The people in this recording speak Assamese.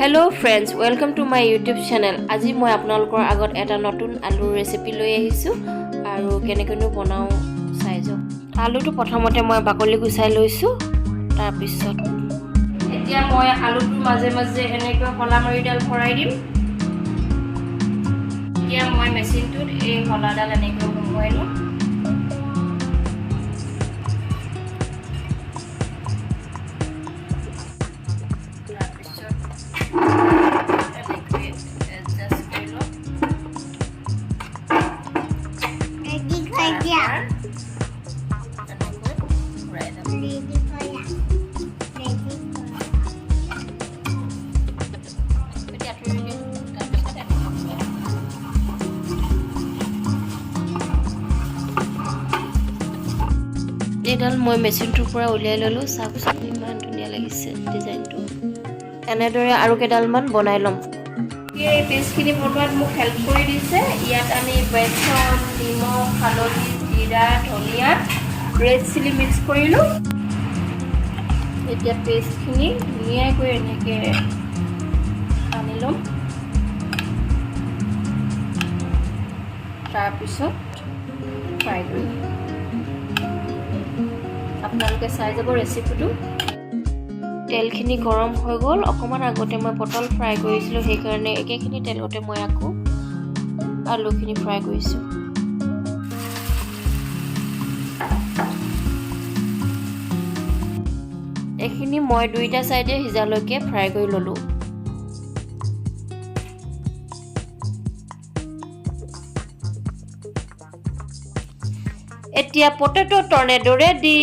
Hello friends, welcome to my YouTube channel. আজি মই আপোনালোকৰ আগত এটা নতুন আলুৰ ৰেচিপি লৈ আহিছো আৰু কেনেকৈ বনাও চাই যাওক। আলুটো প্ৰথমতে মই বাকলি গুচাই লৈছো। তাৰ পিছত এতিয়া মই আলুটো মাজে মাজে এনেকৈ হলা মাৰিডাল ভৰাই দিম। এতিয়া মই মেচিনটোত এই হলাডাল এনেকৈ ঘুমাই লম। এডাল মই মেচিনটোৰ পৰা উলিয়াই ললো চাবচোন ইমান ধুনীয়া লাগিছে ডিজাইনটো এনেদৰে আৰু কেডালমান বনাই লম এই পেষ্টখিনি বনোৱাত মোক হেল্প কৰি দিছে ইয়াত আমি বেচন নিমখ হালধি জিৰা ধনিয়া ৰেড চিলি মিক্স কৰিলো এতিয়া পেষ্টখিনি ধুনীয়াকৈ এনেকৈ আনি লম তাৰপিছত ফ্ৰাই কৰিম আপোনালোকে চাই যাব ৰেচিপিটো তেলখিনি গৰম হৈ গ'ল অকমান আগতে মই পটল ফ্ৰাই কৰিছিলো সেই কাৰণে একেখিনি তেলতে মই আকৌ আলুখিনি ফ্ৰাই কৰিছো এখিনি মই দুইটা সাইডে হিজালৈকে ফ্ৰাই কৰি ললো এতিয়া পটেটো টৰ্নেডো ৰেডি